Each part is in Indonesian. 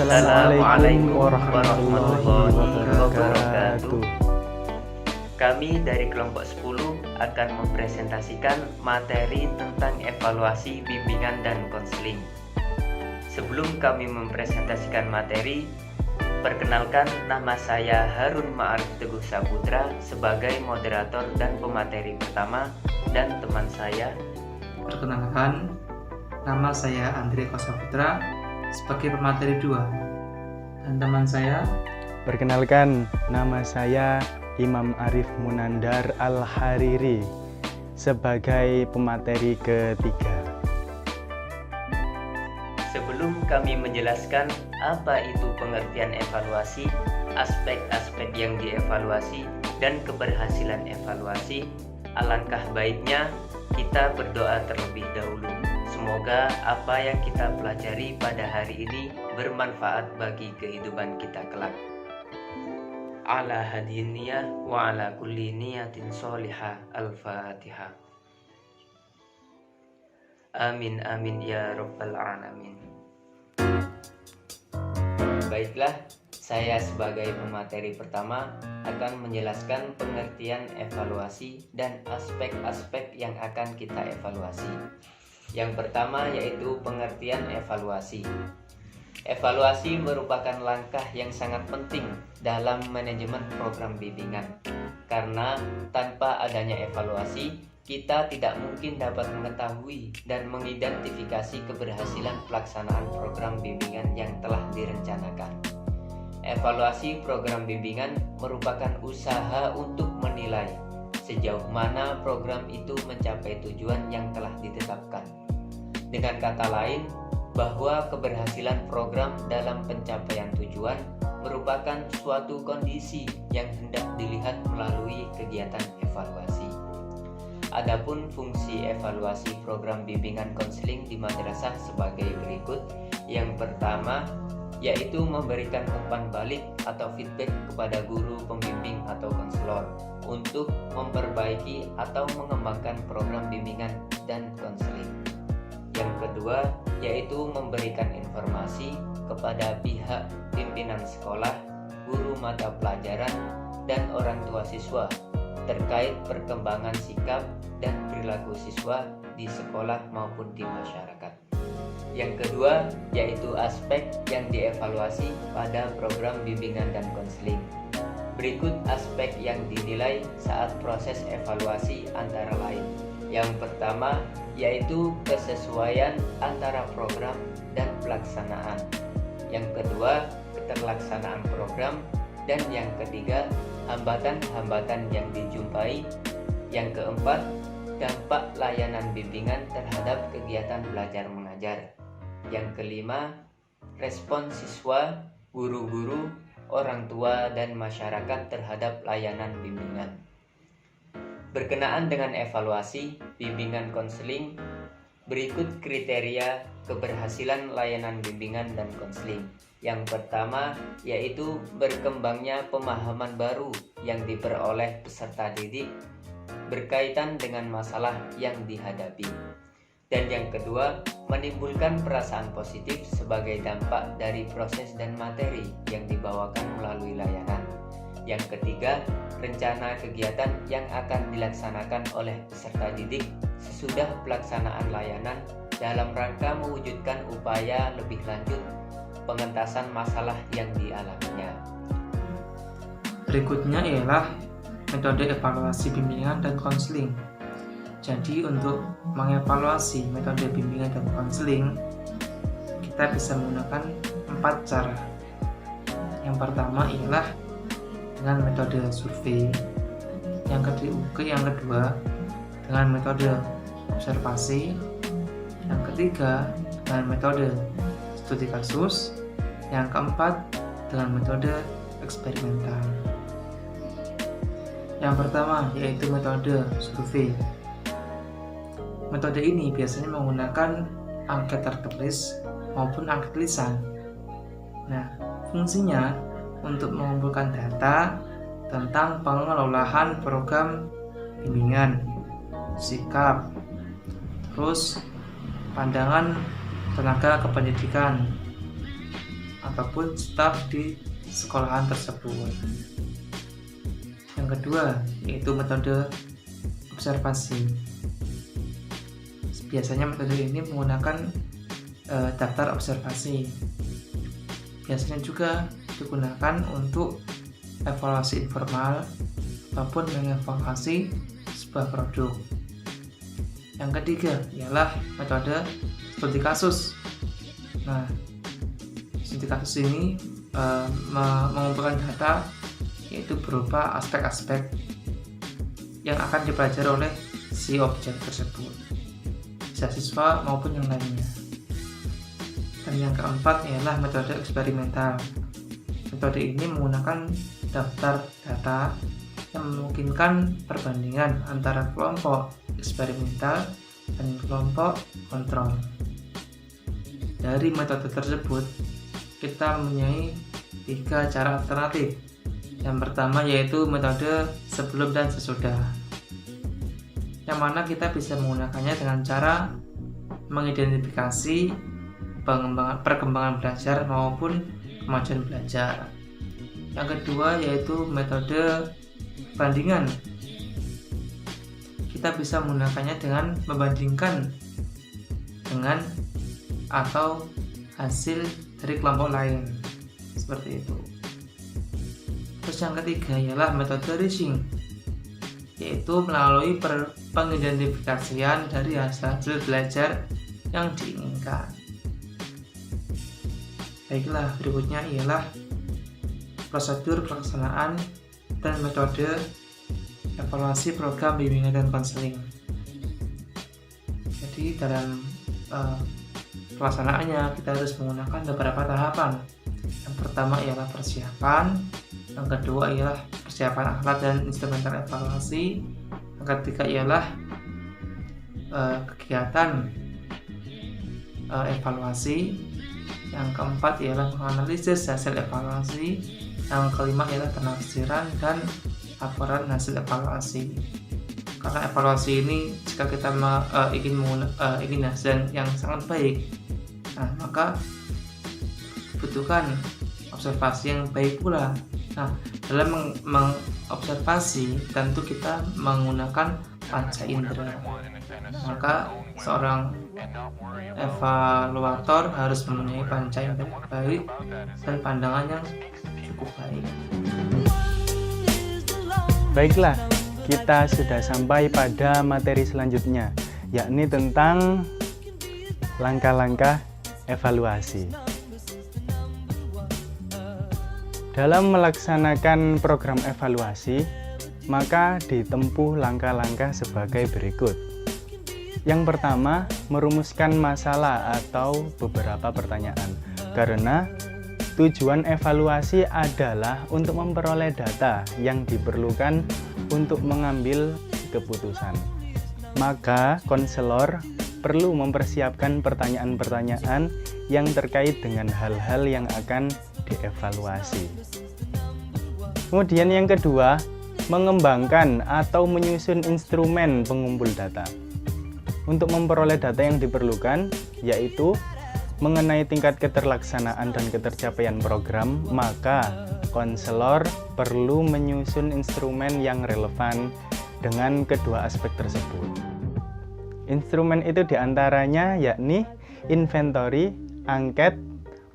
Assalamualaikum warahmatullahi wabarakatuh. Kami dari kelompok 10 akan mempresentasikan materi tentang evaluasi bimbingan dan konseling. Sebelum kami mempresentasikan materi, perkenalkan, nama saya Harun Ma'arif Teguh Saputra sebagai moderator dan pemateri pertama, dan teman saya. Perkenalkan, nama saya Andre Kosaputra sebagai pemateri 2, dan teman saya. Perkenalkan, nama saya Imam Arif Munandar Al-Hariri sebagai pemateri ketiga. Sebelum kami menjelaskan apa itu pengertian evaluasi, aspek-aspek yang dievaluasi, dan keberhasilan evaluasi, alangkah baiknya kita berdoa terlebih dahulu. Semoga apa yang kita pelajari pada hari ini bermanfaat bagi kehidupan kita kelak. Ala hadin niyah wa ala kulli niyatin sholihah. Al-Fatihah. Amin amin ya rabbal alamin. Baiklah, saya sebagai pemateri pertama akan menjelaskan pengertian evaluasi dan aspek-aspek yang akan kita evaluasi. Yang pertama yaitu pengertian evaluasi. Evaluasi merupakan langkah yang sangat penting dalam manajemen program bimbingan, karena tanpa adanya evaluasi, kita tidak mungkin dapat mengetahui dan mengidentifikasi keberhasilan pelaksanaan program bimbingan yang telah direncanakan. Evaluasi program bimbingan merupakan usaha untuk menilai sejauh mana program itu mencapai tujuan yang telah ditetapkan. Dengan kata lain, bahwa keberhasilan program dalam pencapaian tujuan merupakan suatu kondisi yang hendak dilihat melalui kegiatan evaluasi. Adapun fungsi evaluasi program bimbingan konseling di madrasah sebagai berikut. Yang pertama, yaitu memberikan umpan balik atau feedback kepada guru pembimbing atau konselor untuk memperbaiki atau mengembangkan program bimbingan dan konseling. Yang kedua, yaitu memberikan informasi kepada pihak pimpinan sekolah, guru mata pelajaran, dan orang tua siswa terkait perkembangan sikap dan perilaku siswa di sekolah maupun di masyarakat. Yang kedua, yaitu aspek yang dievaluasi pada program bimbingan dan konseling. Berikut aspek yang dinilai saat proses evaluasi antara lain. Yang pertama, yaitu kesesuaian antara program dan pelaksanaan. Yang kedua, keterlaksanaan program. Dan yang ketiga, hambatan-hambatan yang dijumpai. Yang keempat, dampak layanan bimbingan terhadap kegiatan belajar mengajar. Yang kelima, respon siswa, guru-guru, orang tua, dan masyarakat terhadap layanan bimbingan. Berkenaan dengan evaluasi bimbingan konseling, berikut kriteria keberhasilan layanan bimbingan dan konseling. Yang pertama yaitu berkembangnya pemahaman baru yang diperoleh peserta didik berkaitan dengan masalah yang dihadapi. Dan yang kedua, menimbulkan perasaan positif sebagai dampak dari proses dan materi yang dibawakan melalui layanan. Yang ketiga, rencana kegiatan yang akan dilaksanakan oleh peserta didik sesudah pelaksanaan layanan dalam rangka mewujudkan upaya lebih lanjut pengentasan masalah yang dialaminya. Berikutnya ialah metode evaluasi bimbingan dan konseling. Jadi untuk mengevaluasi metode bimbingan dan konseling, kita bisa menggunakan 4 cara. Yang pertama ialah dengan metode survei, yang kedua dengan metode observasi, yang ketiga dengan metode studi kasus, yang keempat dengan metode eksperimental. Yang pertama yaitu metode survei. Metode ini biasanya menggunakan angket tertulis maupun angket lisan. Nah, fungsinya untuk mengumpulkan data tentang pengelolaan program bimbingan, sikap, terus pandangan tenaga kependidikan, ataupun staf di sekolahan tersebut. Yang kedua yaitu metode observasi. Biasanya metode ini menggunakan daftar observasi. Biasanya juga digunakan untuk evaluasi informal ataupun mengevaluasi sebuah produk. Yang ketiga ialah metode studi kasus. Nah, studi kasus ini mengumpulkan data yaitu berupa aspek-aspek yang akan dipelajari oleh si objek tersebut, bisa siswa maupun yang lainnya. Dan yang keempat ialah metode eksperimental. Metode ini menggunakan daftar data yang memungkinkan perbandingan antara kelompok eksperimental dan kelompok kontrol. Dari metode tersebut, kita mempunyai 3 cara alternatif. Yang pertama yaitu metode sebelum dan sesudah, yang mana kita bisa menggunakannya dengan cara mengidentifikasi perkembangan belajar maupun kemajuan belajar. Yang kedua yaitu metode bandingan. Kita bisa menggunakannya dengan membandingkan dengan atau hasil dari kelompok lain, seperti itu. Terus yang ketiga ialah metode Rishing, yaitu melalui pengidentifikasian dari hasil belajar yang diinginkan. Baiklah, berikutnya ialah prosedur pelaksanaan dan metode evaluasi program bimbingan dan konseling. Jadi dalam pelaksanaannya kita harus menggunakan beberapa tahapan. Yang pertama ialah persiapan, yang kedua ialah persiapan alat dan instrumental evaluasi, yang ketiga ialah kegiatan evaluasi, yang keempat ialah menganalisis hasil evaluasi, yang kelima ialah penafsiran dan laporan hasil evaluasi. Karena evaluasi ini jika kita ingin hasil yang sangat baik, nah maka dibutuhkan observasi yang baik pula. Nah, dalam mengobservasi tentu kita menggunakan panca indera. Maka seorang evaluator harus mempunyai panca indera yang baik dan pandangan yang cukup baik. Baiklah, kita sudah sampai pada materi selanjutnya, yakni tentang langkah-langkah evaluasi. Dalam melaksanakan program evaluasi, maka ditempuh langkah-langkah sebagai berikut. Yang pertama, merumuskan masalah atau beberapa pertanyaan. Karena tujuan evaluasi adalah untuk memperoleh data yang diperlukan untuk mengambil keputusan. Maka konselor perlu mempersiapkan pertanyaan-pertanyaan yang terkait dengan hal-hal yang akan dievaluasi. Kemudian yang kedua, mengembangkan atau menyusun instrumen pengumpul data. Untuk memperoleh data yang diperlukan, yaitu mengenai tingkat keterlaksanaan dan ketercapaian program, maka konselor perlu menyusun instrumen yang relevan dengan kedua aspek tersebut. Instrumen itu diantaranya yakni inventory, angket,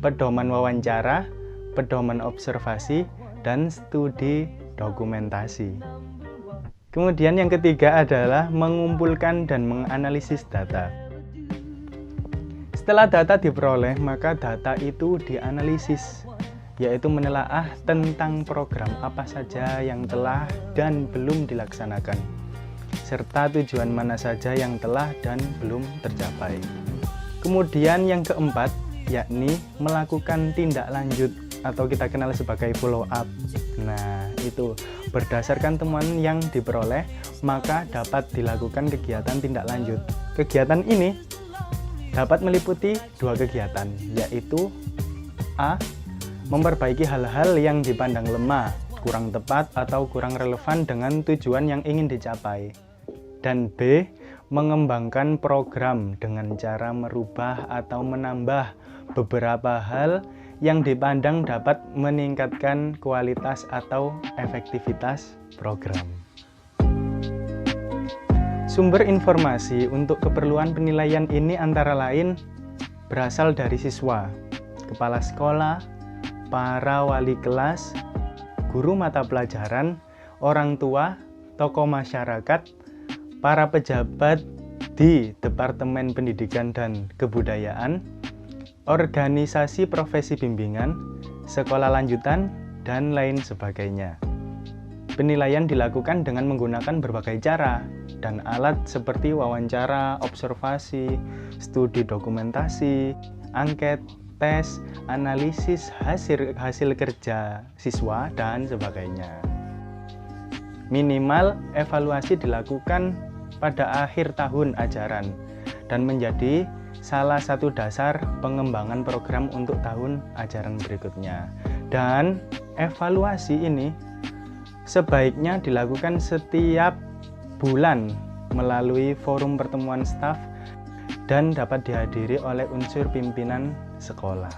pedoman wawancara, pedoman observasi, dan studi dokumentasi. Kemudian yang ketiga adalah mengumpulkan dan menganalisis data. Setelah data diperoleh, maka data itu dianalisis, yaitu menelaah tentang program apa saja yang telah dan belum dilaksanakan, serta tujuan mana saja yang telah dan belum tercapai. Kemudian yang keempat, yakni melakukan tindak lanjut atau kita kenal sebagai follow up. Nah, itu berdasarkan temuan yang diperoleh, maka dapat dilakukan kegiatan tindak lanjut. Kegiatan ini dapat meliputi dua kegiatan, yaitu A. Memperbaiki hal-hal yang dipandang lemah, kurang tepat, atau kurang relevan dengan tujuan yang ingin dicapai. Dan B. Mengembangkan program dengan cara merubah atau menambah beberapa hal yang dipandang dapat meningkatkan kualitas atau efektivitas program. Sumber informasi untuk keperluan penilaian ini antara lain berasal dari siswa, kepala sekolah, para wali kelas, guru mata pelajaran, orang tua, tokoh masyarakat, para pejabat di Departemen Pendidikan dan Kebudayaan, organisasi profesi bimbingan, sekolah lanjutan, dan lain sebagainya. Penilaian dilakukan dengan menggunakan berbagai cara dan alat seperti wawancara, observasi, studi dokumentasi, angket, tes, analisis hasil kerja siswa, dan sebagainya. Minimal evaluasi dilakukan pada akhir tahun ajaran dan menjadi salah satu dasar pengembangan program untuk tahun ajaran berikutnya. Dan evaluasi ini sebaiknya dilakukan setiap bulan melalui forum pertemuan staf dan dapat dihadiri oleh unsur pimpinan sekolah.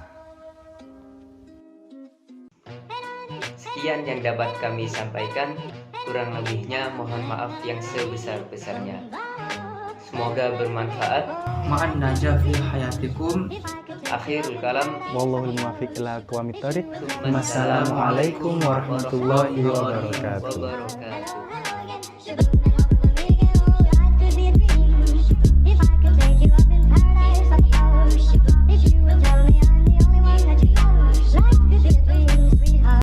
Sekian yang dapat kami sampaikan, kurang lebihnya mohon maaf yang sebesar-besarnya. Semoga bermanfaat. Ma'an najah fi hayatikum. Akhirul kalam. Wallahul muwaffiq ila aqwamit thoriq. Wassalamualaikum Wassalamualaikum warahmatullahi wabarakatuh. wabarakatuh.